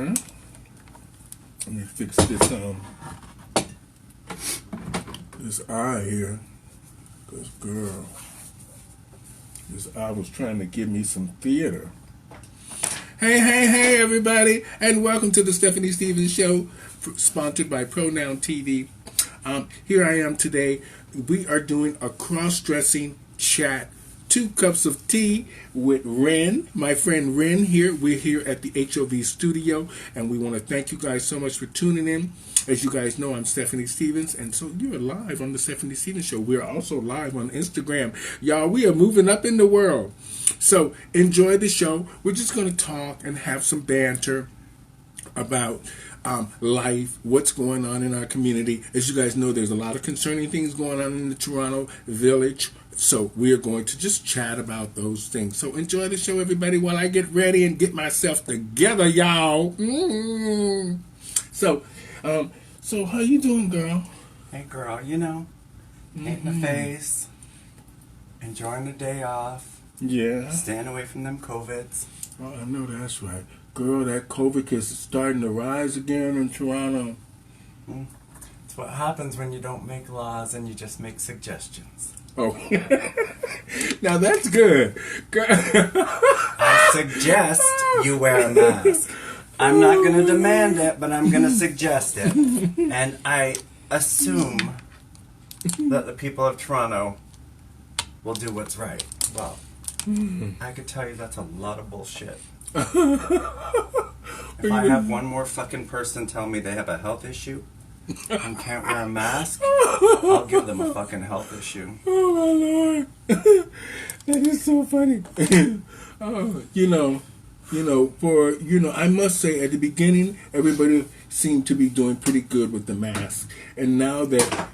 Let me fix this eye here. Because, girl, this eye was trying to give me some theater. Hey, everybody, and welcome to the Stephanie Stevens Show, sponsored by Pronoun TV. Here I am today. We are doing a cross-dressing chat. 2 cups of tea with Ren, my friend Ren here. We're here at the HOV studio, and we want to thank you guys so much for tuning in. As you guys know, I'm Stephanie Stevens, and so you're live on the Stephanie Stevens Show. We're also live on Instagram. Y'all, we are moving up in the world. So enjoy the show. We're just going to talk and have some banter about life, what's going on in our community. As you guys know, there's a lot of concerning things going on in the Toronto village. So we're going to just chat about those things. So enjoy the show, everybody, while I get ready and get myself together, y'all. So how you doing, girl? Hey, girl, painting the face, enjoying the day off. Yeah. Staying away from them COVIDs. Oh, I know that's right. Girl, that COVID case is starting to rise again in Toronto. It's what happens when you don't make laws and you just make suggestions. Oh, now that's good. I suggest you wear a mask. I'm not going to demand it, but I'm going to suggest it. And I assume that the people of Toronto will do what's right. Well, I could tell you that's a lot of bullshit. If I have one more fucking person tell me they have a health issue and can't wear a mask, I'll give them a fucking health issue. Oh my Lord. That is so funny. I must say at the beginning, everybody seemed to be doing pretty good with the mask. And now that,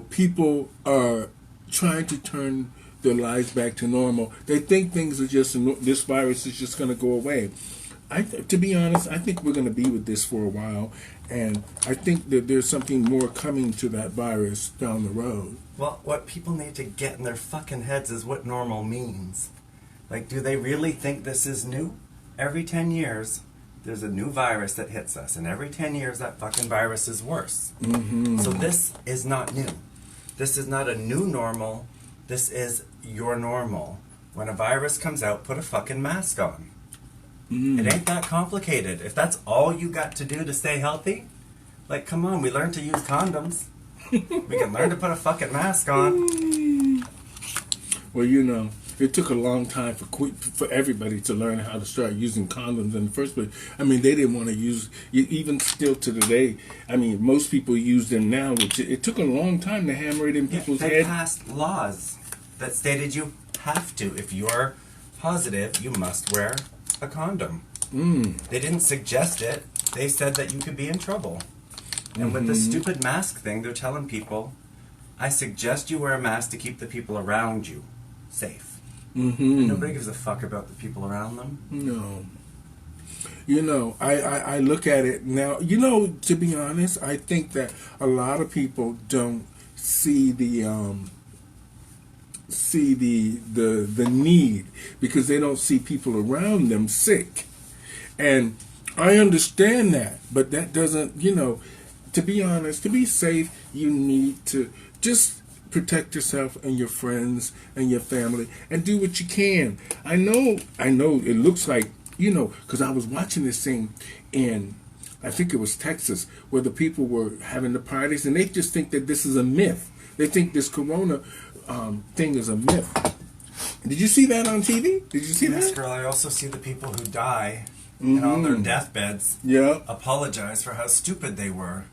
people are trying to turn their lives back to normal, they think things are this virus is just going to go away. To be honest, I think we're going to be with this for a while, and I think that there's something more coming to that virus down the road. Well, what people need to get in their fucking heads is what normal means. Like, do they really think this is new? Every 10 years, there's a new virus that hits us, and every 10 years, that fucking virus is worse. Mm-hmm. So this is not new. This is not a new normal. This is your normal. When a virus comes out, put a fucking mask on. It ain't that complicated. If that's all you got to do to stay healthy, like, come on, we learned to use condoms. We can learn to put a fucking mask on. Well, it took a long time for everybody to learn how to start using condoms in the first place. I mean, they didn't want to use, even still to today, I mean, most people use them now, which it took a long time to hammer it in people's heads. They passed laws that stated you have to. If you're positive, you must wear a condom. They didn't suggest it. They said that you could be in trouble. And with the stupid mask thing, they're telling people, I suggest you wear a mask to keep the people around you safe. And nobody gives a fuck about the people around them. No. I look at it now, to be honest, I think that a lot of people don't see the need, because they don't see people around them sick. And I understand that, but that doesn't, to be honest, to be safe, you need to just protect yourself and your friends and your family and do what you can. I know it looks like, because I was watching this thing in, I think it was Texas, where the people were having the parties, and they just think that this is a myth. They think this corona thing is a myth. Did you see that on TV? Did you see that? Yes, girl. I also see the people who die and on their deathbeds apologize for how stupid they were.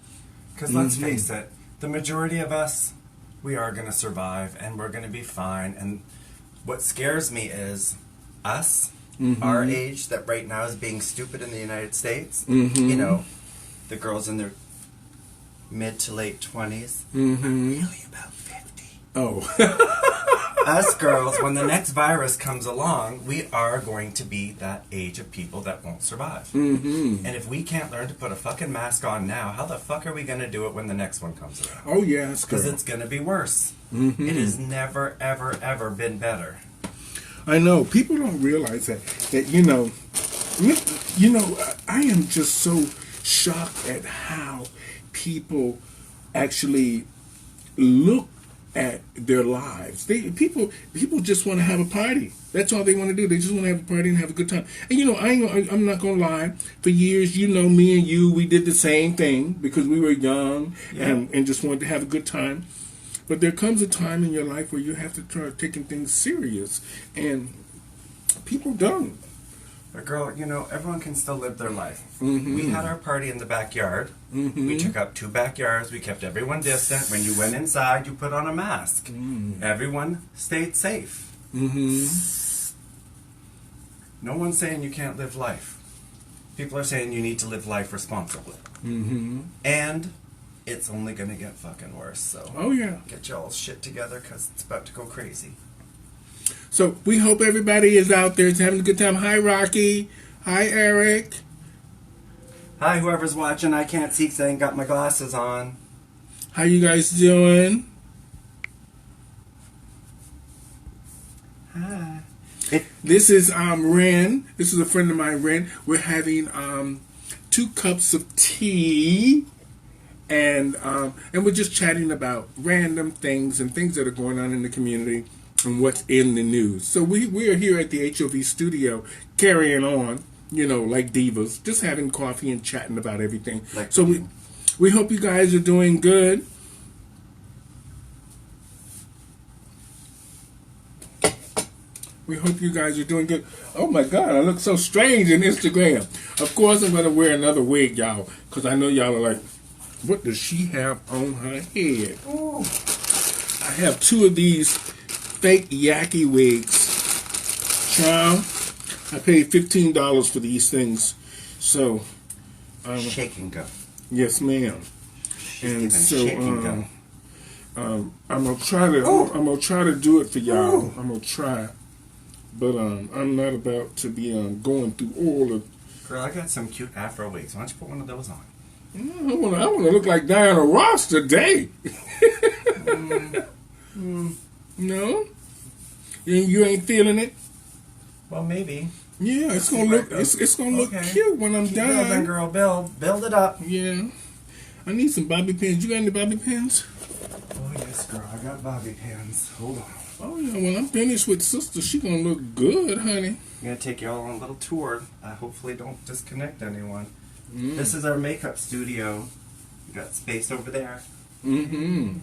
Because let's face it, the majority of us, we are going to survive and we're going to be fine. And what scares me is us, our age, that right now is being stupid in the United States. The girls in their mid to late 20s are really about 50. Oh. Us girls, when the next virus comes along, we are going to be that age of people that won't survive. And if we can't learn to put a fucking mask on now, how the fuck are we going to do it when the next one comes around? Oh, yes, because it's going to be worse. It has never, ever, ever been better. I know. People don't realize that You know, I am just so shocked at how people actually look at their lives. People just want to have a party. That's all they want to do. They just want to have a party and have a good time. And you know, I'm not gonna lie. For years, you know, me and you, we did the same thing because we were young and just wanted to have a good time. But there comes a time in your life where you have to start taking things serious, and people don't. But girl, you know, everyone can still live their life. Mm-hmm. We had our party in the backyard. Mm-hmm. We took up 2 backyards. We kept everyone distant. When you went inside, you put on a mask. Everyone stayed safe. Mm-hmm. No one's saying you can't live life. People are saying you need to live life responsibly. Mm-hmm. And it's only going to get fucking worse. So Oh yeah. get y'all's shit together because it's about to go crazy. So we hope everybody is out there having a good time. Hi, Rocky. Hi, Eric. Hi, whoever's watching. I can't see because I ain't got my glasses on. How you guys doing? Hi. This is Ren. This is a friend of mine, Ren. We're having 2 cups of tea, and we're just chatting about random things and things that are going on in the community and what's in the news. So we are here at the HOV studio carrying on, you know, like divas, just having coffee and chatting about everything. Like so we hope you guys are doing good. We hope you guys are doing good. Oh my God, I look so strange in Instagram. Of course, I'm going to wear another wig, y'all, because I know y'all are like, what does she have on her head? Ooh. I have 2 of these fake Yaki wigs. Child, I paid $15 for these things. So, Shake and go. yes, ma'am. And so, shake and go. I'm gonna try to do it for y'all. I'm gonna try. But I'm not about to be going through all of. Girl, I got some cute Afro wigs. Why don't you put one of those on? I want to look like Diana Ross today. No, you ain't feeling it. Well, maybe. Yeah, it's gonna look look cute when I'm Keep done. building, girl. Build it up. Yeah, I need some bobby pins. You got any bobby pins? Oh yes, girl. I got bobby pins. Hold on. Oh yeah, when I'm finished with sister, she gonna look good, honey. I'm gonna take y'all on a little tour. I hopefully don't disconnect anyone. This is our makeup studio. We got space over there. Mm-hmm.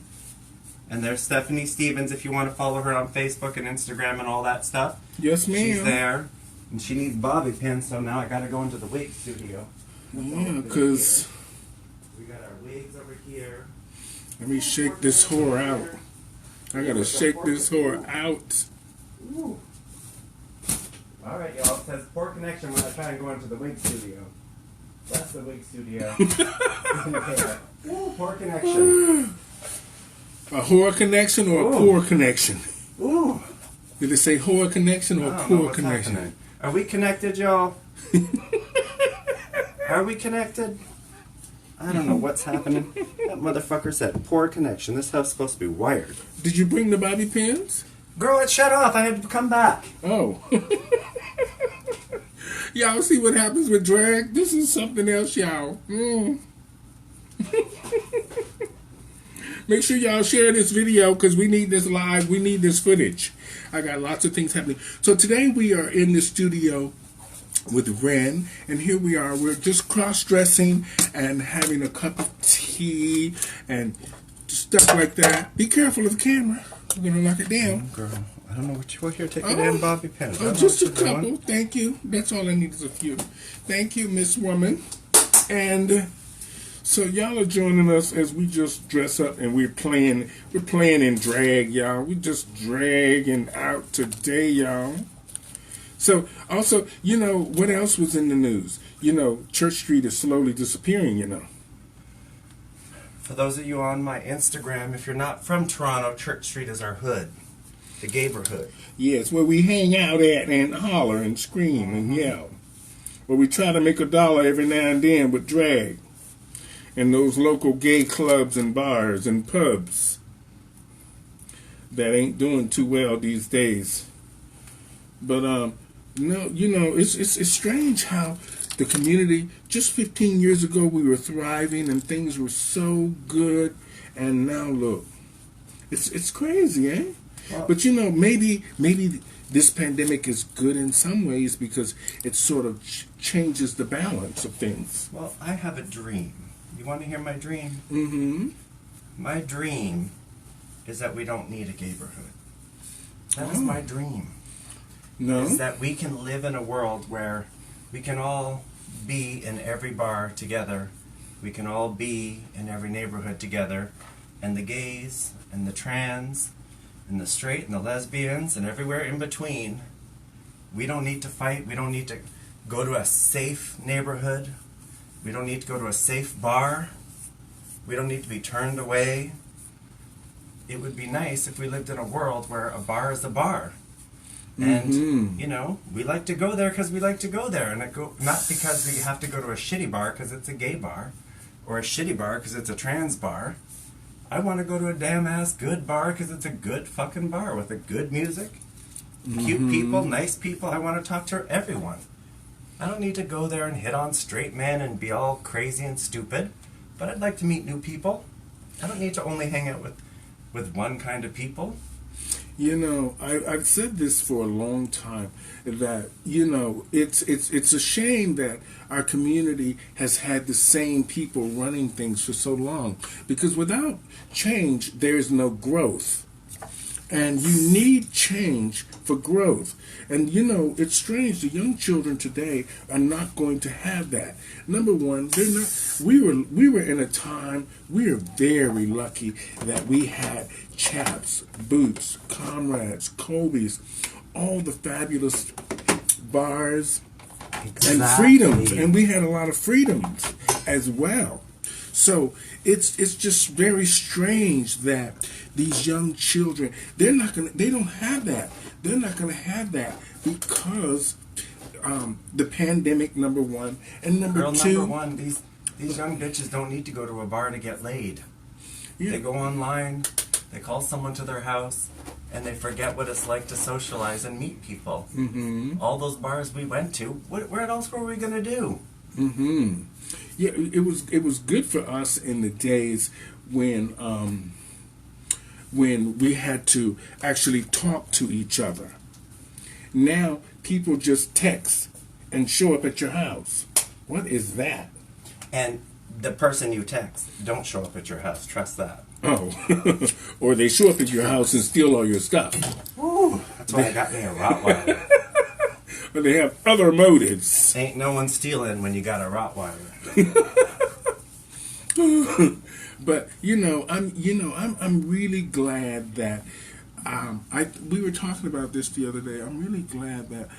And there's Stephanie Stevens if you want to follow her on Facebook and Instagram and all that stuff. Yes, ma'am. She's there. And she needs bobby pins, so now I gotta go into the wig studio. Yeah, because we got our wigs over here. let me shake this whore out. I gotta shake this whore out. Ooh. Alright, y'all. It says poor connection when I try and go into the wig studio. That's the wig studio. Ooh, poor connection. A whore connection or a poor connection? Ooh. Did it say whore connection or poor connection? Happening. Are we connected, y'all? Are we connected? I don't know what's happening. That motherfucker said poor connection. This house is supposed to be wired. Did you bring the bobby pins? Girl, it shut off. I had to come back. Oh. Y'all see what happens with drag? This is something else, y'all. Make sure y'all share this video because we need this live. We need this footage. I got lots of things happening. So today we are in the studio with Ren, and here we are. We're just cross-dressing and having a cup of tea and stuff like that. Be careful of the camera. We're going to knock it down. Girl, I don't know what you're here. Take your damn bobby pins. Oh, just a couple. Thank you. That's all I need is a few. Thank you, Miss Woman. And so y'all are joining us as we just dress up and we're playing in drag, y'all. We just dragging out today, y'all. So also, you know, what else was in the news? You know, Church Street is slowly disappearing, you know. For those of you on my Instagram, if you're not from Toronto, Church Street is our hood. The neighborhood. Yes, where we hang out at and holler and scream and yell. Where we try to make $1 every now and then with drag. And those local gay clubs and bars and pubs that ain't doing too well these days. But No, it's strange how the community, just 15 years ago, we were thriving and things were so good, and now look, it's crazy, eh? Well, But maybe this pandemic is good in some ways because it sort of changes the balance of things. well, I have a dream. You want to hear my dream? Mm-hmm. My dream is that we don't need a neighborhood. That is Oh. my dream. No. Is that we can live in a world where we can all be in every bar together. We can all be in every neighborhood together. And the gays and the trans and the straight and the lesbians and everywhere in between. We don't need to fight. We don't need to go to a safe neighborhood. We don't need to go to a safe bar. We don't need to be turned away. It would be nice if we lived in a world where a bar is a bar. And, we like to go there because we like to go there. And not because we have to go to a shitty bar because it's a gay bar. Or a shitty bar because it's a trans bar. I want to go to a damn ass good bar because it's a good fucking bar with a good music. Cute people, nice people. I want to talk to everyone. I don't need to go there and hit on straight men and be all crazy and stupid. But I'd like to meet new people. I don't need to only hang out with one kind of people. I've said this for a long time that it's a shame that our community has had the same people running things for so long, because without change there's no growth, and you need change for growth. And it's strange, the young children today are not going to have that. Number one, they're not. We were in a time, we are very lucky that we had Chaps, Boots, Comrades, Kobe's, all the fabulous bars and freedoms, and we had a lot of freedoms as well. So it's just very strange that these young children, they don't have that. They're not gonna have that because the pandemic, number one, and number two. Number one, these young bitches don't need to go to a bar to get laid. Yeah. They go online, they call someone to their house, and they forget what it's like to socialize and meet people. Mm-hmm. All those bars we went to, what else were we gonna do? Mm-hmm. Yeah, it was good for us in the days when we had to actually talk to each other. Now people just text and show up at your house. What is that? And the person you text don't show up at your house. Trust that. Oh, or they show up at your house and steal all your stuff. Ooh, that's why I got me a Rottweiler. But they have other motives. Ain't no one stealing when you got a Rottweiler. But I'm really glad that we were talking about this the other day. I'm really glad that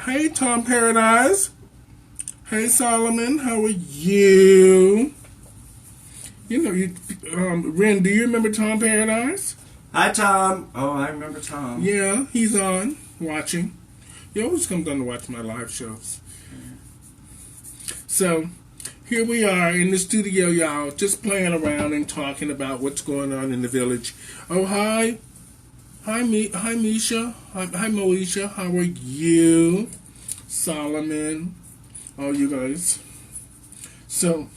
hey, Tom Paradise. Hey, Solomon, how are you? Ren, do you remember Tom Paradise? Hi, Tom. Oh, I remember Tom. Yeah, he's on watching. He always comes on to watch my live shows. So here we are in the studio, y'all, just playing around and talking about what's going on in the village. Oh, hi, Misha, hi, Moesha. How are you, Solomon? Oh, you guys. So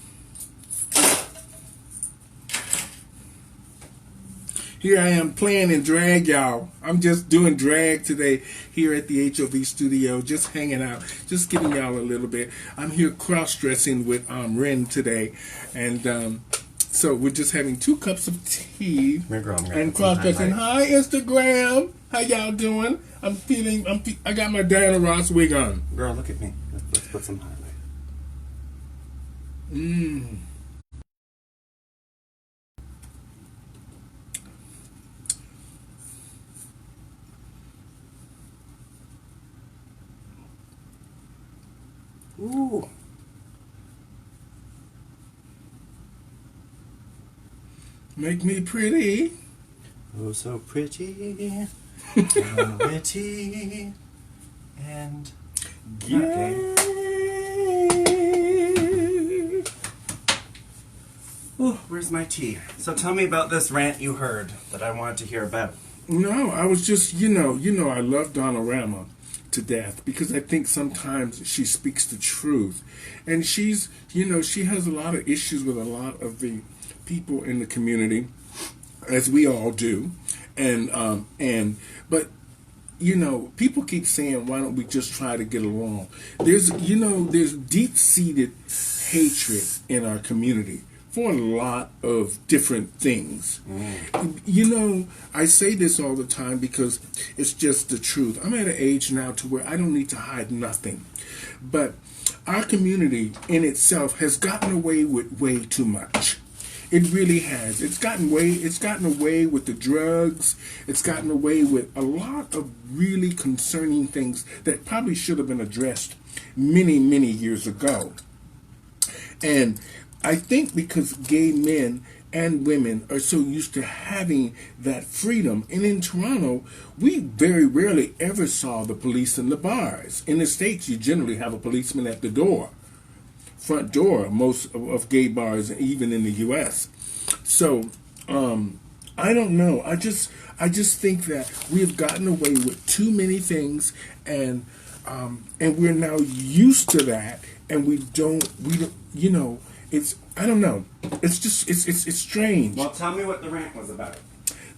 here I am playing in drag, y'all. I'm just doing drag today here at the HOV studio, just hanging out, just giving y'all a little bit. I'm here cross-dressing with Ren today, and so we're just having 2 cups of tea and cross-dressing. Hi, Instagram. How y'all doing? I got my Diana Ross wig on. Girl, look at me. Let's put some highlight. Ooh. Make me pretty. Oh, so pretty. And witty. And Yay. Ooh, where's my tea? So tell me about this rant you heard that I wanted to hear about. No, I was just, I love Donorama. to death because I think sometimes she speaks the truth. And she's, she has a lot of issues with a lot of the people in the community, as we all do. But people keep saying, why don't we just try to get along? There's deep-seated hatred in our community for a lot of different things. I say this all the time because it's just the truth. I'm at an age now to where I don't need to hide nothing. But our community in itself has gotten away with way too much. It really has. It's gotten away with the drugs. It's gotten away with a lot of really concerning things that probably should have been addressed many, many years ago. And I think because gay men and women are so used to having that freedom, and in Toronto, we very rarely ever saw the police in the bars. In the States, you generally have a policeman at the door, front door, most of gay bars, even in the U.S. So, I don't know. I just think that we have gotten away with too many things, and we're now used to that, and we don't. I don't know. It's strange. Well, tell me what the rant was about.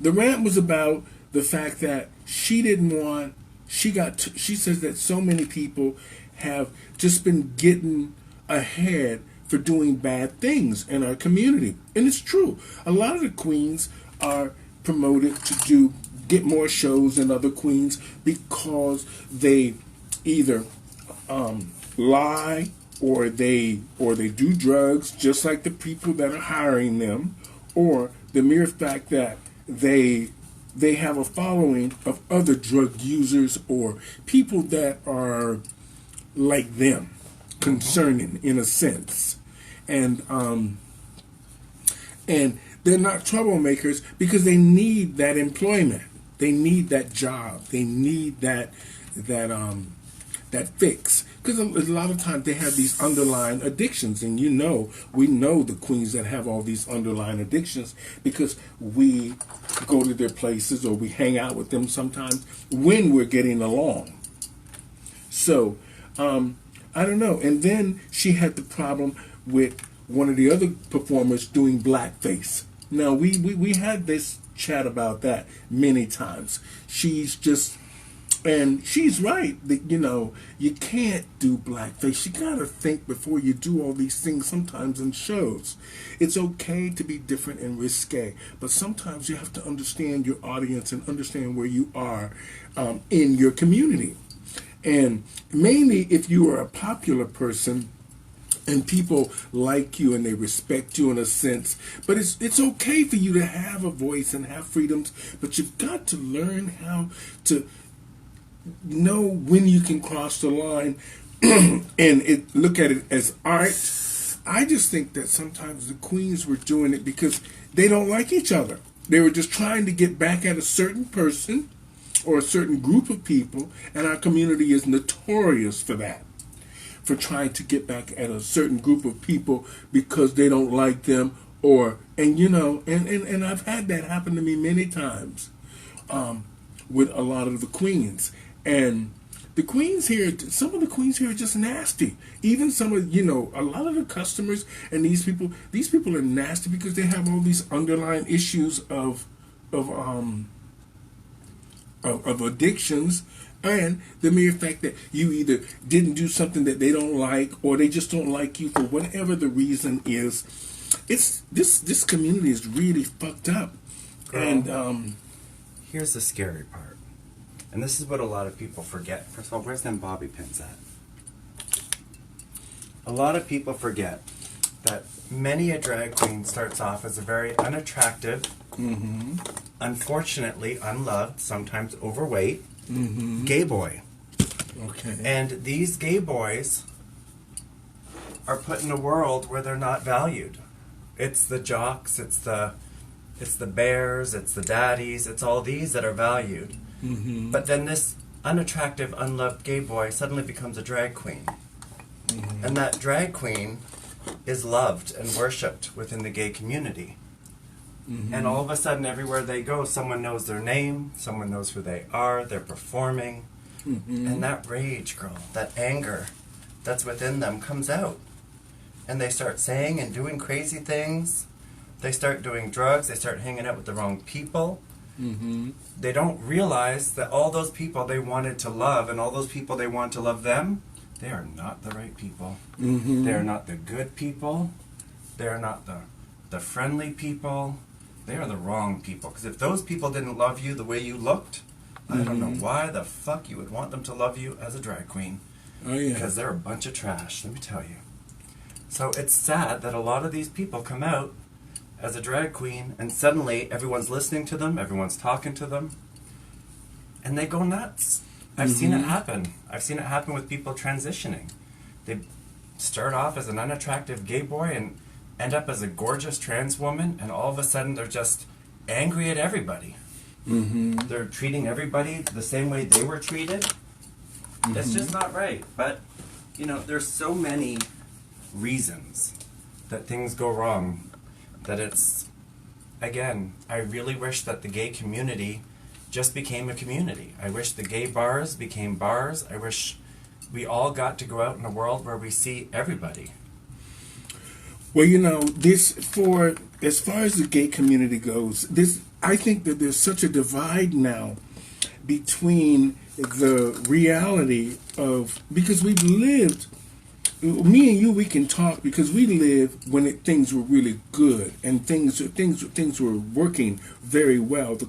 The rant was about the fact that she didn't want. She says that so many people have just been getting ahead for doing bad things in our community, and it's true. A lot of the queens are promoted to get more shows than other queens because they either lie or they do drugs, just like the people that are hiring them, or the mere fact that they have a following of other drug users or people that are like them, concerning in a sense, and they're not troublemakers because they need that employment, they need that job, they need that fix, because a lot of times they have these underlying addictions, and we know the queens that have all these underlying addictions because we go to their places or we hang out with them sometimes when we're getting along. So I don't know. And then she had the problem with one of the other performers doing blackface. Now we had this chat about that many times. And she's right that, you can't do blackface. You gotta think before you do all these things sometimes in shows. It's okay to be different and risque, but sometimes you have to understand your audience and understand where you are in your community. And mainly if you are a popular person and people like you and they respect you in a sense, but it's okay for you to have a voice and have freedoms, but you've got to learn how to know when you can cross the line and look at it as art. I just think that sometimes the queens were doing it because they don't like each other. They were just trying to get back at a certain person or a certain group of people, and our community is notorious for that, for trying to get back at a certain group of people because they don't like them, and I've had that happen to me many times with a lot of the queens. And the queens here, some of the queens here are just nasty. Even some of, a lot of the customers and these people are nasty because they have all these underlying issues of addictions, and the mere fact that you either didn't do something that they don't like, or they just don't like you for whatever the reason is. It's this community is really fucked up. Girl, and here's the scary part, and this is what a lot of people forget. First of all, where's them bobby pins at? A lot of people forget that many a drag queen starts off as a very unattractive, unfortunately unloved, sometimes overweight, gay boy. Okay. And these gay boys are put in a world where they're not valued. It's the jocks, it's the bears, it's the daddies, it's all these that are valued. But then this unattractive, unloved gay boy suddenly becomes a drag queen. And that drag queen is loved and worshipped within the gay community. And all of a sudden, everywhere they go, someone knows their name, someone knows who they are, they're performing. And that rage, girl, that anger that's within them comes out. And they start saying and doing crazy things. They start doing drugs. They start hanging out with the wrong people. They don't realize that all those people they wanted to love and all those people they want to love them, they are not the right people. They are not the good people. They are not the friendly people. They are the wrong people. Because if those people didn't love you the way you looked, I don't know why the fuck you would want them to love you as a drag queen. Oh, yeah. Because they're a bunch of trash, let me tell you. So it's sad that a lot of these people come out as a drag queen and suddenly everyone's listening to them, everyone's talking to them, and they go nuts. I've seen it happen. I've seen it happen with people transitioning. They start off as an unattractive gay boy and end up as a gorgeous trans woman, and all of a sudden they're just angry at everybody. They're treating everybody the same way they were treated. It's just not right. But, you know, there's so many reasons that things go wrong that it's, again, I really wish that the gay community just became a community. I wish the gay bars became bars. I wish we all got to go out in a world where we see everybody. Well, you know, as far as the gay community goes, I think that there's such a divide now between the reality of, because we've lived, me and you, we can talk because we lived when things were really good and things were working very well. The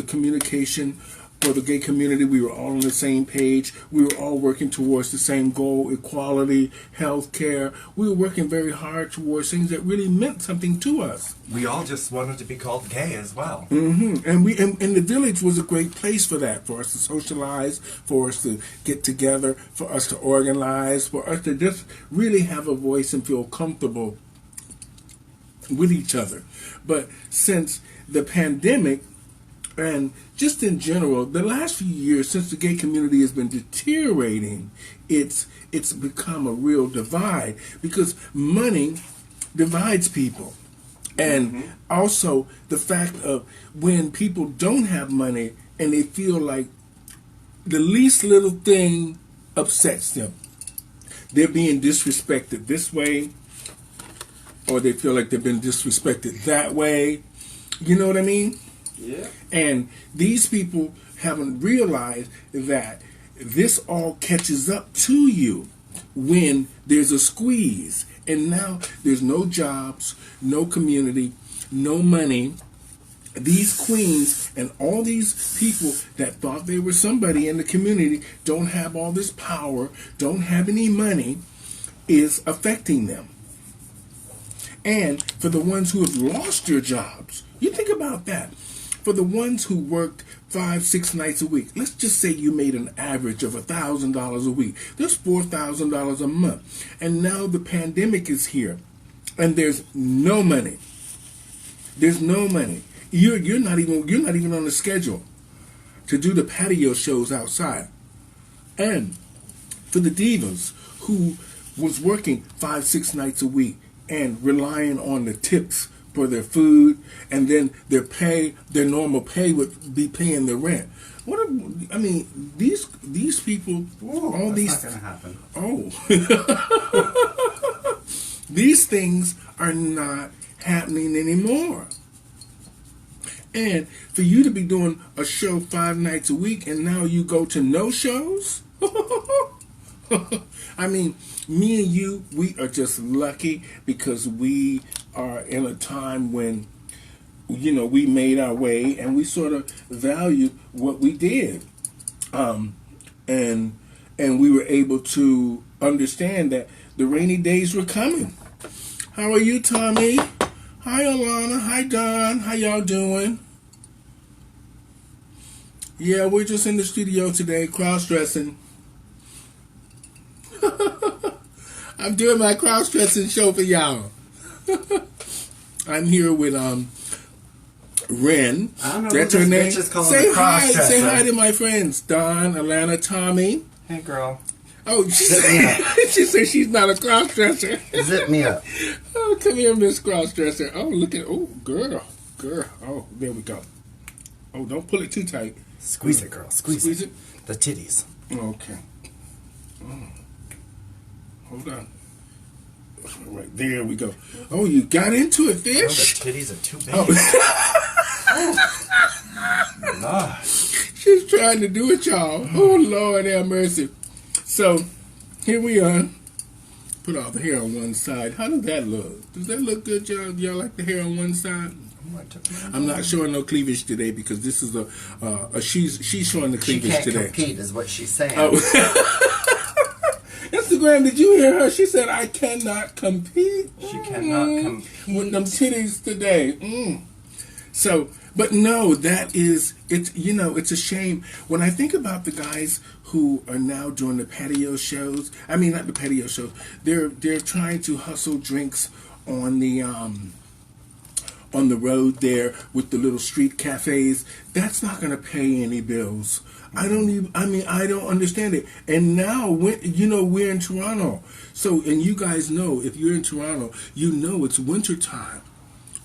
communication for the gay community, we were all on the same page. We were all working towards the same goal: equality, health care. We were working very hard towards things that really meant something to us. We all just wanted to be called gay as well. And the village was a great place for that, for us to socialize, for us to get together, for us to organize, for us to just really have a voice and feel comfortable with each other. But since the pandemic, and just in general, the last few years, since the gay community has been deteriorating, it's become a real divide, because money divides people. And also the fact of when people don't have money and they feel like the least little thing upsets them. They're being disrespected this way, or they feel like they've been disrespected that way. You know what I mean? Yeah. And these people haven't realized that this all catches up to you when there's a squeeze. And now there's no jobs, no community, no money. These queens and all these people that thought they were somebody in the community don't have all this power, don't have any money, is affecting them. And for the ones who have lost their jobs, you think about that. For the ones who worked 5-6 nights a week, let's just say you made an average of $1,000 a week. That's $4,000 a month. And now the pandemic is here, and there's no money. There's no money. You're not even on the schedule to do the patio shows outside. And for the divas who was working 5-6 nights a week and relying on the tips for their food, and then their normal pay would be paying the rent. These people, all these, not gonna happen. These things are not happening anymore. And for you to be doing a show 5 nights a week, and now you go to no shows. I mean, me and you, we are just lucky because we are in a time when, you know, we made our way and we sort of valued what we did. And we were able to understand that the rainy days were coming. How are you, Tommy? Hi, Alana. Hi, Don. How y'all doing? Yeah, we're just in the studio today, cross-dressing. I'm doing my cross-dressing show for y'all. I'm here with Ren. I don't know. That's her name. Say hi to my friends, Don, Alana, Tommy. Hey, girl. Oh, she said she's not a cross-dresser. Zip me up. Oh, come here, Miss Cross-dresser. Oh, look at, girl. Oh, there we go. Oh, don't pull it too tight. Squeeze it, girl. Squeeze it. The titties. Okay. Hold on. Right there we go. Oh, you got into it, Oh, fish. the titties are too big. Oh. She's trying to do it, y'all. Oh, Lord have mercy. So, here we are. Put all the hair on one side. How does that look? Does that look good, y'all? Y'all like the hair on one side? I'm not showing no cleavage today because this is she's showing the cleavage today. She can't compete, is what she's saying. Oh. Instagram, did you hear her? She said, I cannot compete. She cannot compete with them titties today. So, but no, it's a shame. When I think about the guys who are now doing the patio shows, I mean, not the patio shows, they're trying to hustle drinks on the road there with the little street cafes. That's not going to pay any bills. I don't understand it. And now, we're in Toronto. So, and you guys know, if you're in Toronto, you know it's winter time.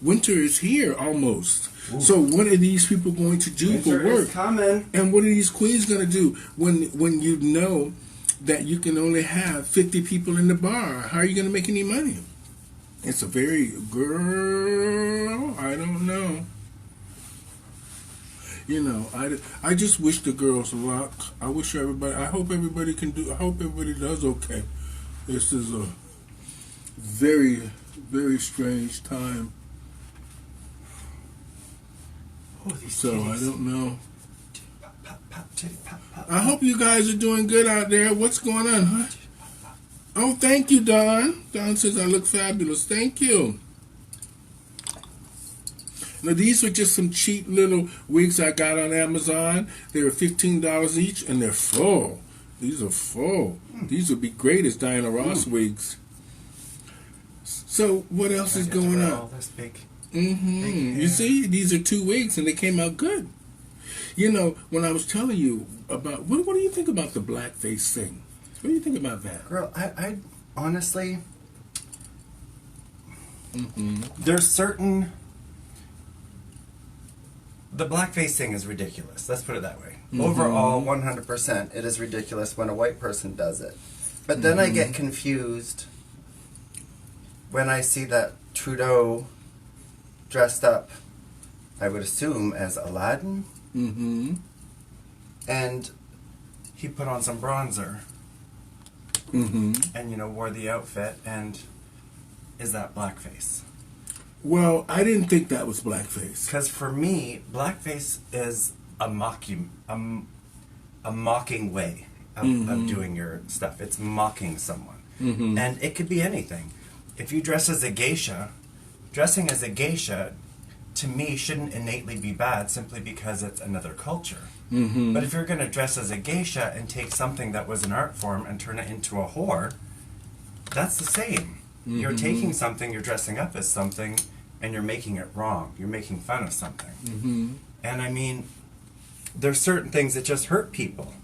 Winter is here almost. Ooh. So what are these people going to do winter for work? Is coming. And what are these queens going to do when you know that you can only have 50 people in the bar? How are you going to make any money? It's a very, girl, I don't know. I just wish the girls luck. I hope everybody does okay. This is a very, very strange time. Oh, so titties. I don't know. Pop. I hope you guys are doing good out there. What's going on, huh? Oh, thank you, Don. Don says I look fabulous. Thank you. Now, these are just some cheap little wigs I got on Amazon. They were $15 each, and they're full. These are full. These would be great as Diana Ross wigs. So, what else is going on? This big. You see, these are 2 wigs, and they came out good. When I was telling you about, what do you think about the blackface thing? What do you think about that? Girl, I honestly, there's certain, the blackface thing is ridiculous. Let's put it that way. Overall, 100%, it is ridiculous when a white person does it. But then I get confused when I see that Trudeau dressed up, I would assume, as Aladdin. And he put on some bronzer. And, wore the outfit. And is that blackface? Well, I didn't think that was blackface. Because for me, blackface is a mocking way of doing your stuff. It's mocking someone. And it could be anything. If you dress as a geisha, dressing as a geisha, to me, shouldn't innately be bad simply because it's another culture. But if you're going to dress as a geisha and take something that was an art form and turn it into a whore, that's the same. You're taking something, you're dressing up as something, and you're making it wrong. You're making fun of something. And I mean, there's certain things that just hurt people.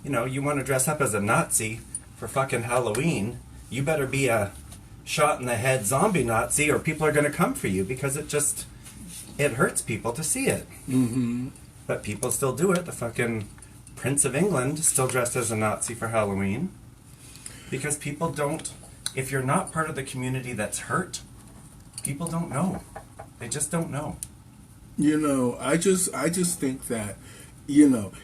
You want to dress up as a Nazi for fucking Halloween, you better be a shot in the head zombie Nazi or people are going to come for you because it hurts people to see it. But people still do it. The fucking Prince of England still dressed as a Nazi for Halloween. Because people don't, if you're not part of the community that's hurt, people don't know. They just don't know. I just think that,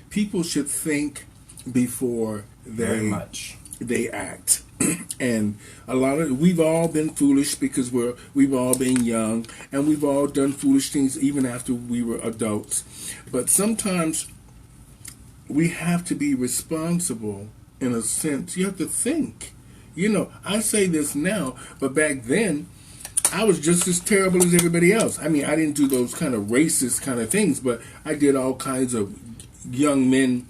people should think before they act. And we've all been foolish because we've all been young, and we've all done foolish things even after we were adults. But sometimes we have to be responsible in a sense. You have to think. I say this now, but back then, I was just as terrible as everybody else. I mean, I didn't do those kind of racist kind of things, but I did all kinds of young men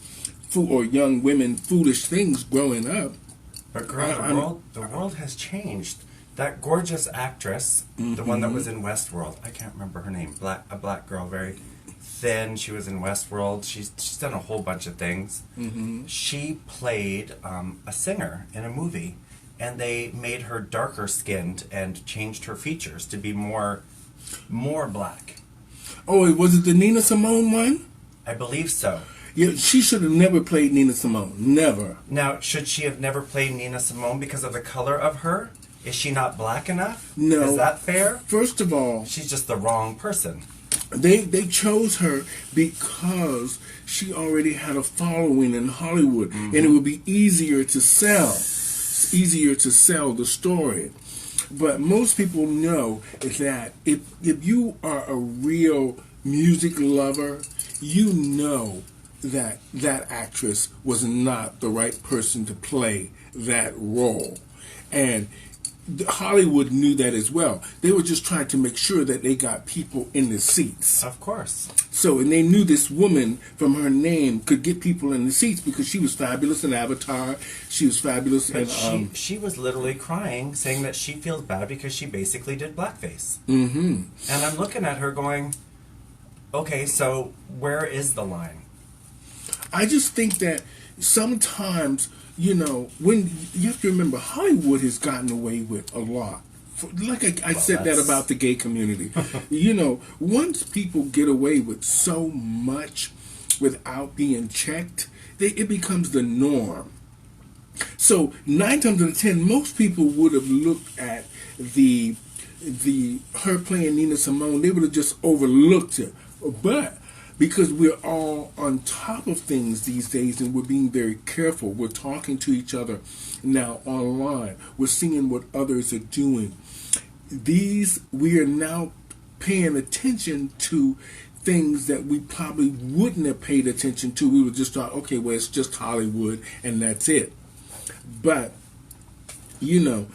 or young women foolish things growing up. But girl, the world has changed. That gorgeous actress, the one that was in Westworld, I can't remember her name, a black girl, very thin, she was in Westworld, she's done a whole bunch of things. She played a singer in a movie, and they made her darker skinned and changed her features to be more black. Oh, was it the Nina Simone one? I believe so. Yeah, she should have never played Nina Simone. Never. Now, should she have never played Nina Simone because of the color of her? Is she not black enough? No. Is that fair? First of all, She's just the wrong person. they chose her because she already had a following in Hollywood, and it would be easier to sell. It's easier to sell the story. But most people know that if you are a real music lover, you know that that actress was not the right person to play that role. And Hollywood knew that as well. They were just trying to make sure that they got people in the seats. Of course. So, and they knew this woman from her name could get people in the seats because she was fabulous in Avatar. She was fabulous But in... she was literally crying, saying that she feels bad because she basically did blackface. Mm-hmm. And I'm looking at her going, okay, so where is the line? I just think that sometimes, you know, when you have to remember, Hollywood has gotten away with a lot. Like I said that about the gay community. You know, once people get away with so much without being checked, it becomes the norm. So 9 times out of 10, most people would have looked at the her playing Nina Simone. They would have just overlooked it. But because we're all on top of things these days and we're being very careful, we're talking to each other now online. We're seeing what others are doing. We are now paying attention to things that we probably wouldn't have paid attention to. We would just thought, okay, well, it's just Hollywood and that's it. But, you know,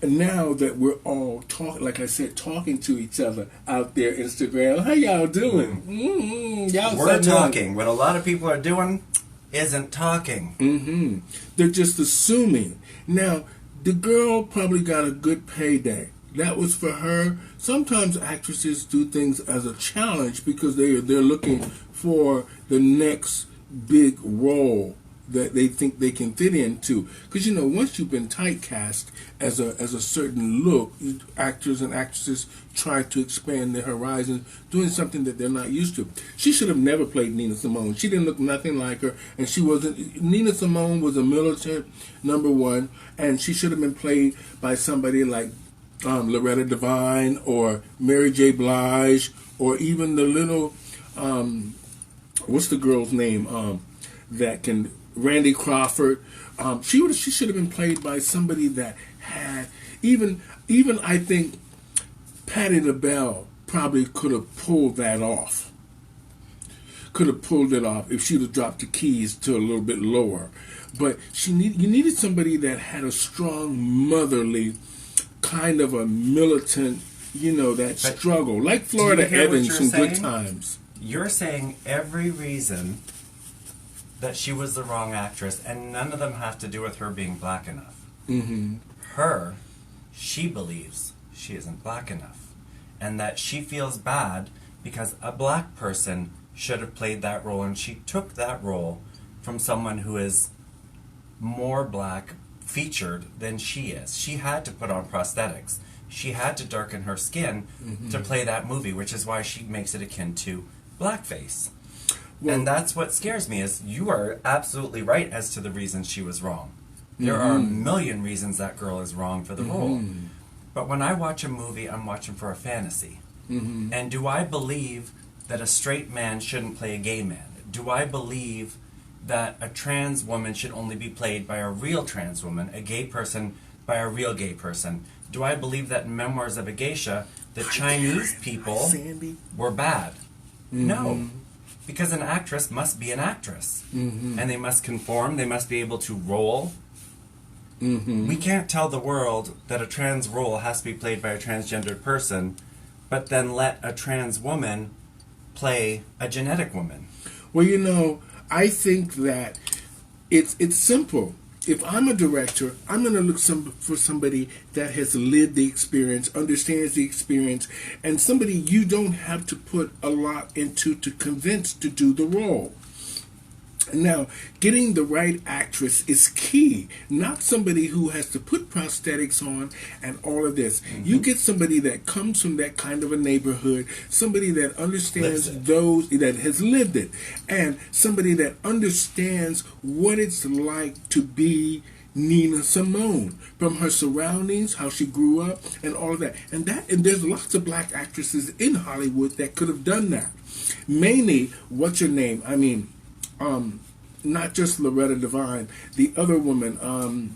now that we're all talking, like I said, talking to each other out there, Instagram, how y'all doing? Y'all We're talking. What a lot of people are doing isn't talking. They're just assuming. Now, the girl probably got a good payday. That was for her. Sometimes actresses do things as a challenge because they're looking for the next big role that they think they can fit into. Because, you know, once you've been typecast as a certain look, actors and actresses try to expand their horizons, doing something that they're not used to. She should have never played Nina Simone. She didn't look nothing like her, and she wasn't. Nina Simone was a militant, number one, and she should have been played by somebody like Loretta Devine or Mary J. Blige, or even the little, what's the girl's name that can... Randy Crawford. She should have been played by somebody that had even I think Patti LaBelle probably could have pulled that off. Could have pulled it off if she'd have dropped the keys to a little bit lower. But you needed somebody that had a strong motherly kind of a militant, you know, that struggle, like Florida Evans from Good Times. You're saying every reason that she was the wrong actress, and none of them have to do with her being black enough. She believes she isn't black enough, and that she feels bad because a black person should have played that role, and she took that role from someone who is more black featured than she is. She had to put on prosthetics. She had to darken her skin to play that movie, which is why she makes it akin to blackface. Well, and that's what scares me, is you are absolutely right as to the reasons she was wrong. There are a million reasons that girl is wrong for the role. But when I watch a movie, I'm watching for a fantasy. And do I believe that a straight man shouldn't play a gay man? Do I believe that a trans woman should only be played by a real trans woman, a gay person by a real gay person? Do I believe that in Memoirs of a Geisha, the Chinese people were bad? No. Because an actress must be an actress. And they must conform, they must be able to role. We can't tell the world that a trans role has to be played by a transgendered person, but then let a trans woman play a genetic woman. Well, you know, I think that it's simple. If I'm a director, I'm going to look for somebody that has lived the experience, understands the experience, and somebody you don't have to put a lot into to convince to do the role. Now, getting the right actress is key. Not somebody who has to put prosthetics on and all of this. You get somebody that comes from that kind of a neighborhood, somebody that understands those, that has lived it, and somebody that understands what it's like to be Nina Simone, from her surroundings, how she grew up, and all of that. And there's lots of black actresses in Hollywood that could have done that. Mainly, what's your name? I mean, not just Loretta Devine, the other woman,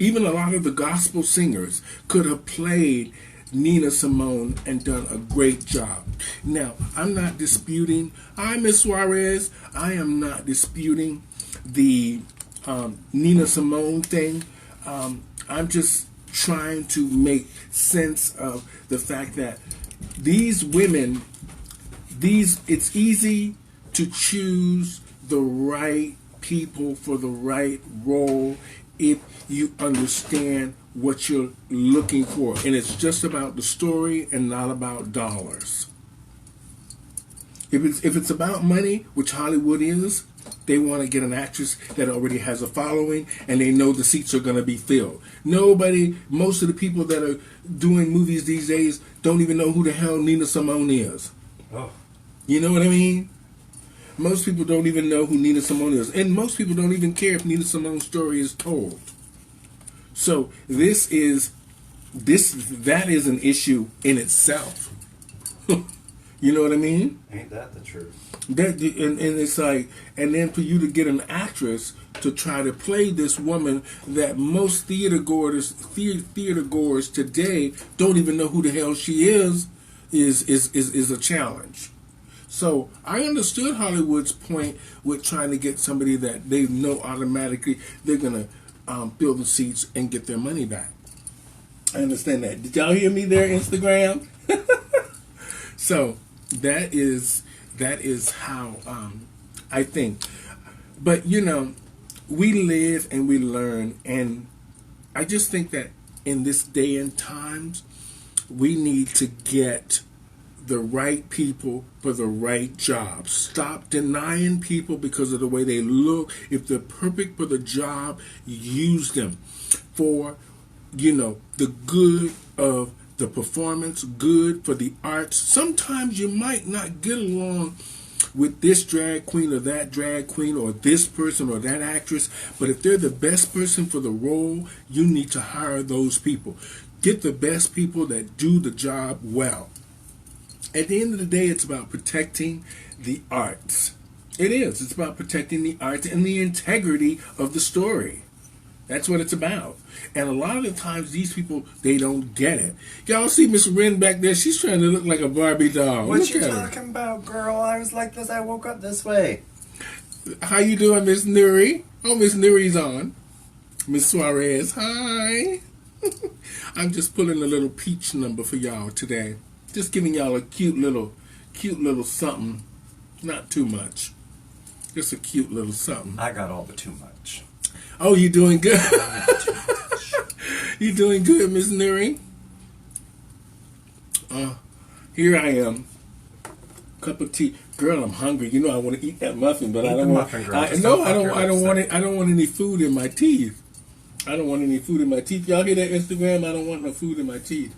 even a lot of the gospel singers could have played Nina Simone and done a great job. Now, I'm not disputing, hi Miss Suarez, I am not disputing the Nina Simone thing. I'm just trying to make sense of the fact that these women, it's easy to choose the right people for the right role if you understand what you're looking for. And it's just about the story and not about dollars. If it's about money, which Hollywood is, they want to get an actress that already has a following and they know the seats are going to be filled. Most of the people that are doing movies these days don't even know who the hell Nina Simone is. Oh. You know what I mean? Most people don't even know who Nina Simone is. And most people don't even care if Nina Simone's story is told. So that is an issue in itself. You know what I mean? Ain't that the truth? And it's like, and then for you to get an actress to try to play this woman that most theater goers today don't even know who the hell she is a challenge. So I understood Hollywood's point with trying to get somebody that they know automatically they're gonna fill the seats and get their money back. I understand that. Did y'all hear me there, Instagram? So that is how I think. But we live and we learn, and I just think that in this day and times, we need to get the right people for the right jobs. Stop denying people because of the way they look. If they're perfect for the job, use them for, the good of the performance, good for the arts. Sometimes you might not get along with this drag queen or that drag queen or this person or that actress, but if they're the best person for the role, you need to hire those people. Get the best people that do the job well. At the end of the day, it's about protecting the arts. It is. It's about protecting the arts and the integrity of the story. That's what it's about. And a lot of the times, these people, they don't get it. Y'all see Miss Wren back there? She's trying to look like a Barbie doll. What you talking about, girl? I was like this. I woke up this way. How you doing, Miss Nuri? Oh, Miss Nuri's on. Miss Suarez, hi. I'm just pulling a little peach number for y'all today. Just giving y'all a cute little something. Not too much. Just a cute little something. I got all the too much. Oh, you doing good? You doing good, Miss Nuri? Here I am. Cup of tea. Girl, I'm hungry. I want to eat that muffin, but I don't want. I don't want any food in my teeth. I don't want any food in my teeth. Y'all hear that, Instagram? I don't want no food in my teeth.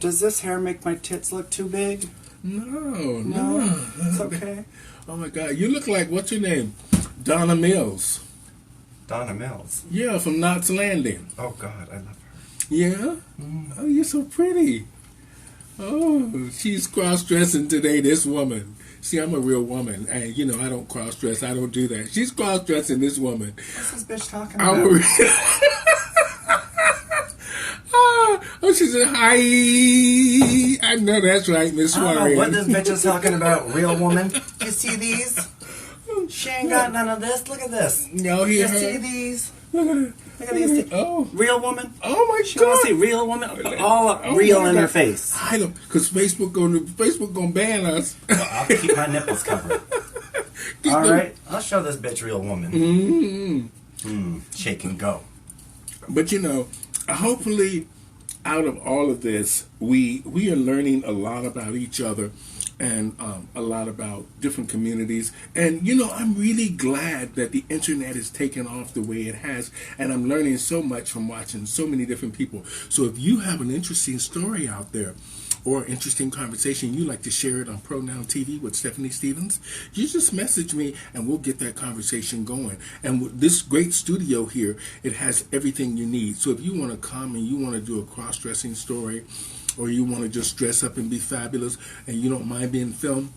Does this hair make my tits look too big? No. It's okay. Oh my God, you look like, what's your name? Donna Mills. Donna Mills? Yeah, from Knots Landing. Oh God, I love her. Yeah? Oh, you're so pretty. Oh, she's cross-dressing today, this woman. See, I'm a real woman, and I don't cross-dress. I don't do that. She's cross-dressing, this woman. What's this bitch talking about? Oh, she said, hi. I know that's right, Miss Suarez. I don't know what this bitch is talking about, real woman. You see these? She ain't got none of this. Look at this. No, you see these? Look at it. Look at these. Oh. Real woman? Oh, my She God. want to see real woman? All real in her face. I don't, because Facebook gonna ban us. Well, I'll keep my nipples covered. All right? I'll show this bitch real woman. Shake and go. But hopefully out of all of this, we are learning a lot about each other and a lot about different communities. And, I'm really glad that the internet has taken off the way it has. And I'm learning so much from watching so many different people. So if you have an interesting story out there or interesting conversation, you like to share it on Pronoun TV with Stephanie Stevens, you just message me and we'll get that conversation going. And with this great studio here, it has everything you need. So if you want to come and you want to do a cross-dressing story, or you want to just dress up and be fabulous and you don't mind being filmed,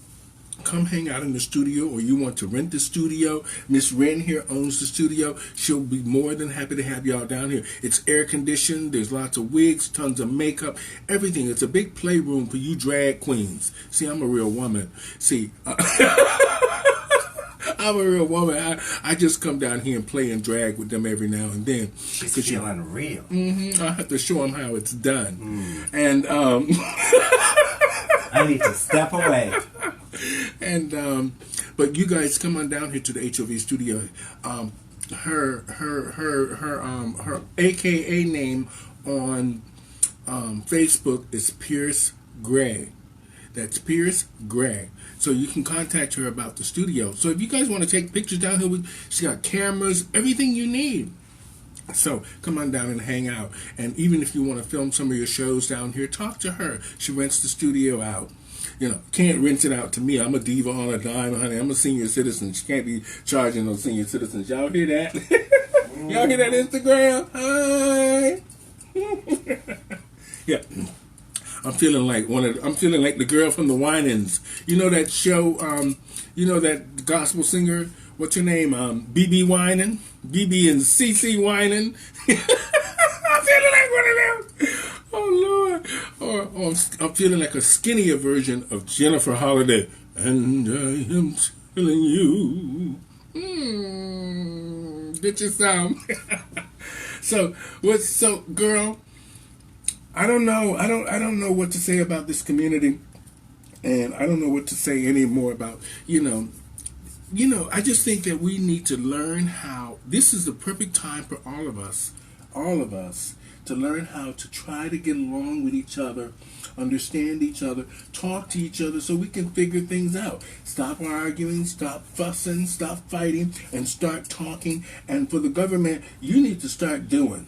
come hang out in the studio, or you want to rent the studio. Miss Wren here owns the studio. She'll be more than happy to have y'all down here. It's air conditioned. There's lots of wigs, tons of makeup, everything. It's a big playroom for you drag queens. See, I'm a real woman. See, I'm a real woman. I just come down here and play and drag with them every now and then. She's feeling real. I have to show them how it's done. And I need to step away. And but you guys come on down here to the HOV studio. Her AKA name on Facebook is Pierce Gray. That's Pierce Gray. So you can contact her about the studio. So if you guys want to take pictures down here, she's got cameras, everything you need. So come on down and hang out. And even if you want to film some of your shows down here, talk to her. She rents the studio out. Can't rent it out to me. I'm a diva on a dime, honey. I'm a senior citizen. She can't be charging those senior citizens. Y'all hear that? Y'all hear that, Instagram? Hi. Yeah. I'm feeling like the girl from the Winans. You know that show, that gospel singer, what's her name? BB Winan? BB and CC Winan. I'm feeling like one of them. Oh, Lord. Or I'm feeling like a skinnier version of Jennifer Holliday. And I am telling you. Get your some. So, girl, I don't know. I don't know what to say about this community, and I don't know what to say anymore about, I just think that we need to learn how, this is the perfect time for all of us, to learn how to try to get along with each other, understand each other, talk to each other so we can figure things out. Stop arguing, stop fussing, stop fighting, and start talking. And for the government, you need to start doing.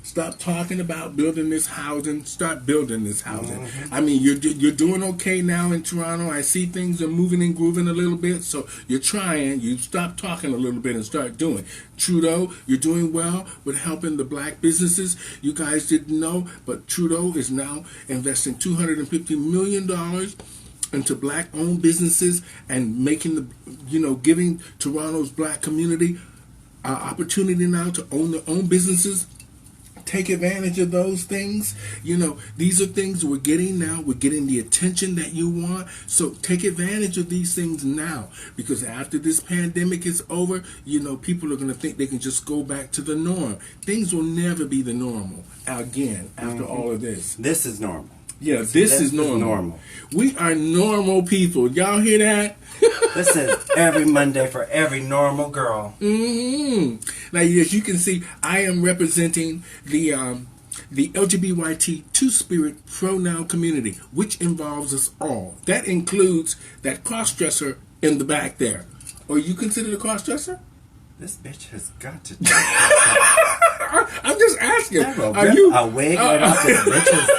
Stop talking about building this housing. Start building this housing. I mean, you're doing okay now in Toronto. I see things are moving and grooving a little bit. So you're trying. You stop talking a little bit and start doing. Trudeau, you're doing well with helping the black businesses. You guys didn't know, but Trudeau is now investing $250 million into black-owned businesses and making giving Toronto's black community opportunity now to own their own businesses. Take advantage of those things. These are things we're getting now. We're getting the attention that you want. So take advantage of these things now, because after this pandemic is over, people are going to think they can just go back to the norm. Things will never be the normal again after all of this. This is normal. Yeah, this is normal. We are normal people. Y'all hear that? This is every Monday for every normal girl. Now, as you can see, I am representing the LGBT two-spirit pronoun community, which involves us all. That includes that cross-dresser in the back there. Are you considered a cross-dresser? This bitch has got to. I'm just asking. Are you a wig right off this bitch's?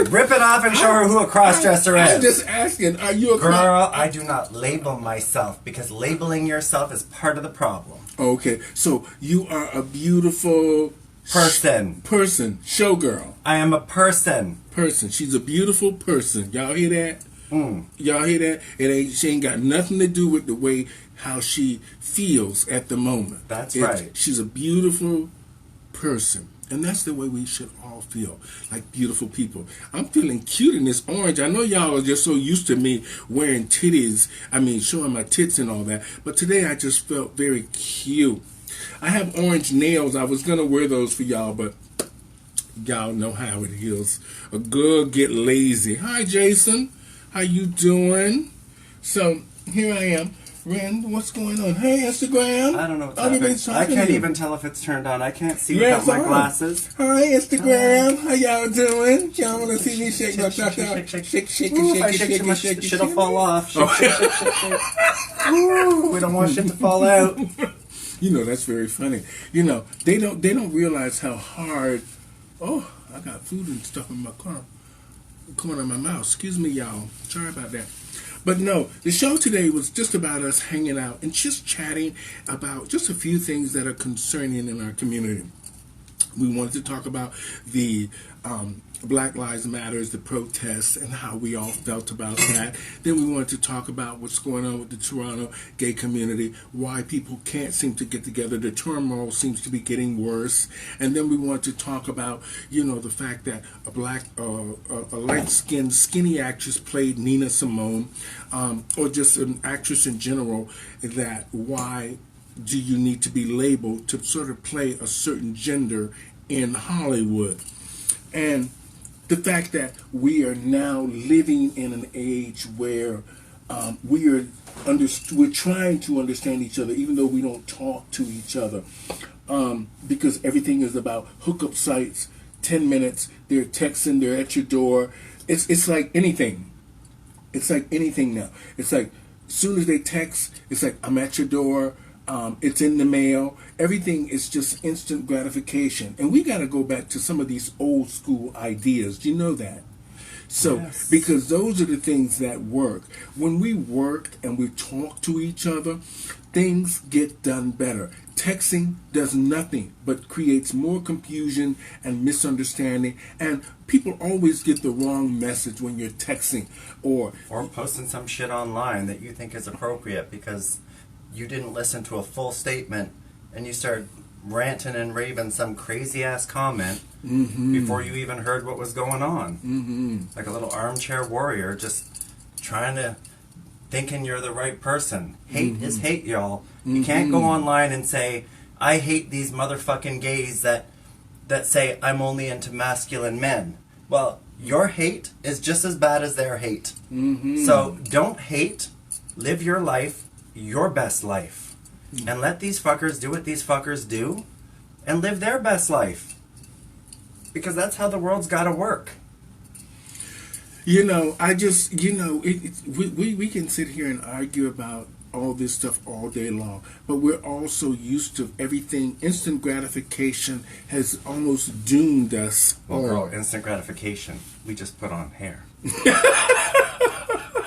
Rip it off and show her who a crossdresser is. I'm just asking, are you a girl? I do not label myself, because labeling yourself is part of the problem. Okay, so you are a beautiful person, showgirl. I am a person. She's a beautiful person. Y'all hear that? Y'all hear that? She ain't got nothing to do with the way how she feels at the moment. That's right. She's a beautiful person. And that's the way we should all feel, like beautiful people. I'm feeling cute in this orange. I know y'all are just so used to me wearing titties. I mean, showing my tits and all that. But today I just felt very cute. I have orange nails. I was going to wear those for y'all, but y'all know how it is. A girl get lazy. Hi, Jason. How you doing? So here I am, Ren, what's going on? Hey, Instagram. I don't know what's Everybody's happening. I talking can't to you. even tell if it's turned on. I can't see Yes, without my on. glasses. Hi, Instagram. How y'all doing? Y'all want to see me shake my shake, Ooh, if I shake too much, shit'll fall off. Shake. Ooh, we don't want shit to fall out. You know, that's very funny. You know, they don't realize how hard. Oh, I got food and stuff in my car. Coming out of my mouth. Excuse me, y'all. Sorry about that. But no, the show today was just about us hanging out and just chatting about just a few things that are concerning in our community. We wanted to talk about the Black Lives Matters, the protests, and how we all felt about that. Then we wanted to talk about what's going on with the Toronto gay community, why people can't seem to get together. The turmoil seems to be getting worse. And then we wanted to talk about, you know, the fact that a light-skinned, skinny actress played Nina Simone, or just an actress in general, that why do you need to be labeled to sort of play a certain gender in Hollywood? And the fact that we are now living in an age where we're trying to understand each other, even though we don't talk to each other, because everything is about hookup sites. 10 minutes, they're texting, they're at your door. It's like anything. It's like anything now. It's like as soon as they text, it's like I'm at your door. It's in the mail. Everything is just instant gratification. And we got to go back to some of these old school ideas. Do you know that? So, Yes. because those are the things that work. When we work and we talk to each other, things get done better. Texting does nothing but creates more confusion and misunderstanding. And people always get the wrong message when you're texting or posting some shit online that you think is appropriate because you didn't listen to a full statement and you start ranting and raving some crazy ass comment before you even heard what was going on. Like a little armchair warrior just trying to thinking you're the right person. Hate is hate, y'all. You can't go online and say, I hate these motherfucking gays that say I'm only into masculine men. Well, your hate is just as bad as their hate. So don't hate. Live your life, your best life. And let these fuckers do what these fuckers do and live their best life. Because that's how the world's got to work. You know, I just, you know, we can sit here and argue about all this stuff all day long, but we're also used to everything. Instant gratification has almost doomed us. Well, girl, instant gratification. We just put on hair.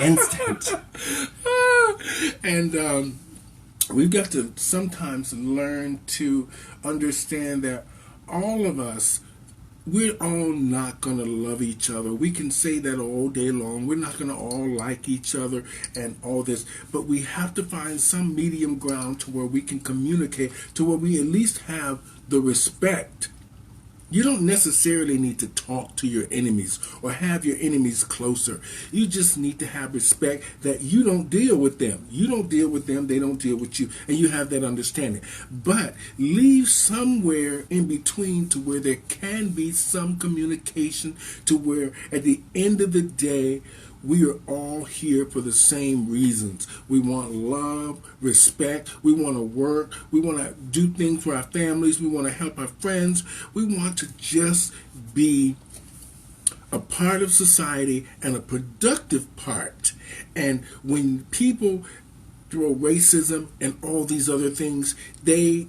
Instant. And we've got to sometimes learn to understand that all of us, we're all not going to love each other. We can say that all day long. We're not going to all like each other and all this. But we have to find some medium ground to where we can communicate, to where we at least have the respect. You don't necessarily need to talk to your enemies or have your enemies closer. You just need to have respect that you don't deal with them. You don't deal with them, they don't deal with you, and you have that understanding. But leave somewhere in between to where there can be some communication, to where at the end of the day, we are all here for the same reasons. We want love, respect. We want to work. We want to do things for our families. We want to help our friends. We want to just be a part of society and a productive part. And when people throw racism and all these other things, they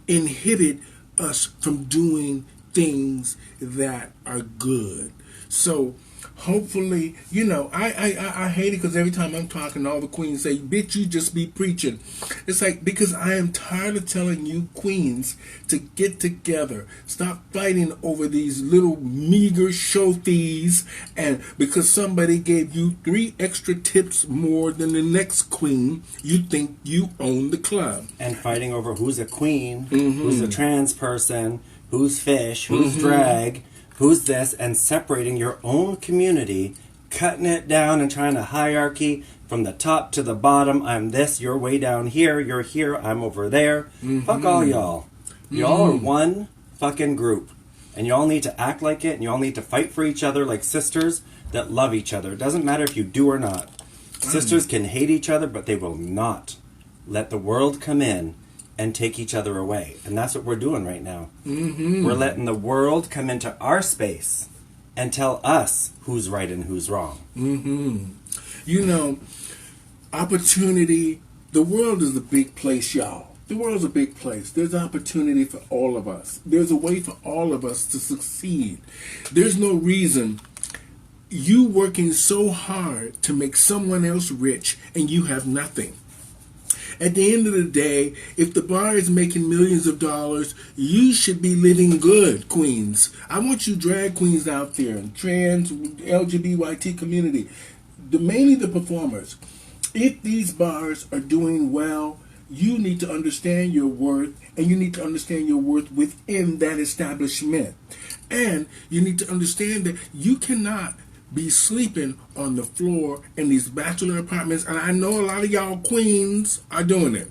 inhibit us from doing things that are good. So hopefully, you know, I hate it because every time I'm talking, all the queens say, bitch, you just be preaching. It's like, because I am tired of telling you queens to get together. Stop fighting over these little meager show fees, and because somebody gave you 3 extra tips more than the next queen, you think you own the club. And fighting over who's a queen, who's a trans person, who's fish, who's drag, who's this, and separating your own community, cutting it down and trying to hierarchy from the top to the bottom. I'm this, you're way down here, you're here, I'm over there. Fuck all y'all. Y'all are one fucking group. And y'all need to act like it, and y'all need to fight for each other like sisters that love each other. It doesn't matter if you do or not. Sisters can hate each other, but they will not let the world come in and take each other away. And that's what we're doing right now. Mm-hmm. We're letting the world come into our space and tell us who's right and who's wrong. Mm-hmm. You know, opportunity, the world is a big place, y'all. The world's a big place. There's opportunity for all of us. There's a way for all of us to succeed. There's no reason you working so hard to make someone else rich and you have nothing. At the end of the day, if the bar is making millions of dollars, you should be living good, queens. I want you drag queens out there, and trans, LGBT community, mainly the performers. If these bars are doing well, you need to understand your worth, and you need to understand your worth within that establishment. And you need to understand that you cannot be sleeping on the floor in these bachelor apartments. And I know a lot of y'all queens are doing it.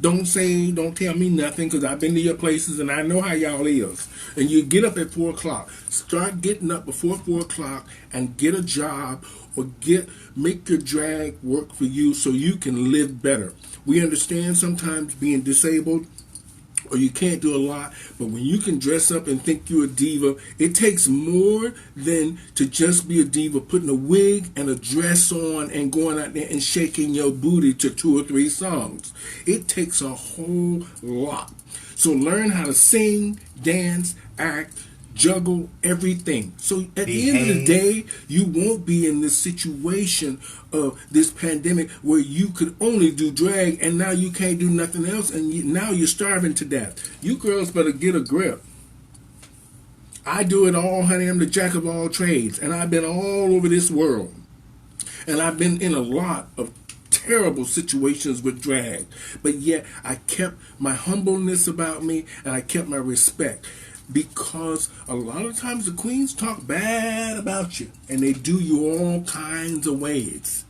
Don't tell me nothing, because I've been to your places and I know how y'all is. And you get up at 4 o'clock. Start getting up before 4 o'clock and get a job, or make your drag work for you so you can live better. We understand sometimes being disabled, or you can't do a lot, but when you can dress up and think you're a diva, it takes more than to just be a diva, putting a wig and a dress on and going out there and shaking your booty to 2 or 3 songs. It takes a whole lot. So learn how to sing, dance, act, juggle, everything. So at the end of the day, you won't be in this situation of this pandemic where you could only do drag and now you can't do nothing else, and now you're starving to death. You girls better get a grip. I do it all, honey. I'm the jack of all trades, and I've been all over this world, and I've been in a lot of terrible situations with drag, but yet I kept my humbleness about me, and I kept my respect. Because a lot of times the queens talk bad about you, and they do you all kinds of ways.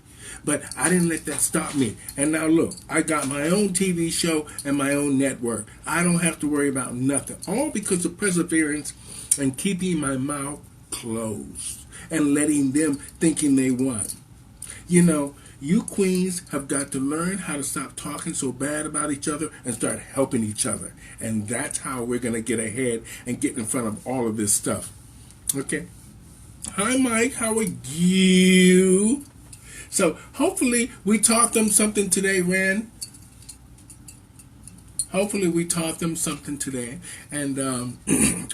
But I didn't let that stop me. And now look, I got my own TV show and my own network. I don't have to worry about nothing. All because of perseverance and keeping my mouth closed and letting them thinking they won. You know, you queens have got to learn how to stop talking so bad about each other and start helping each other. And that's how we're going to get ahead and get in front of all of this stuff. Okay? Hi, Mike. How are you? So, hopefully, we taught them something today, Ren. Hopefully, we taught them something today. And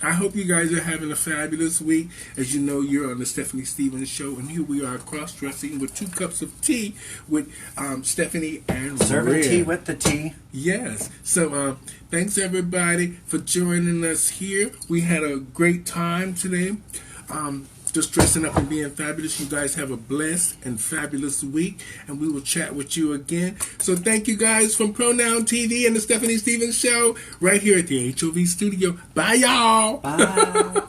I hope you guys are having a fabulous week. As you know, you're on the Stephanie Stevens Show. And here we are cross-dressing with 2 cups of tea with Stephanie and Serving Red. tea with the tea. Yes. So, thanks, everybody, for joining us here. We had a great time today. Just dressing up and being fabulous. You guys have a blessed and fabulous week, and we will chat with you again. So thank you guys from Pronoun TV and the Stephanie Stevens Show right here at the HOV studio. Bye, y'all. Bye.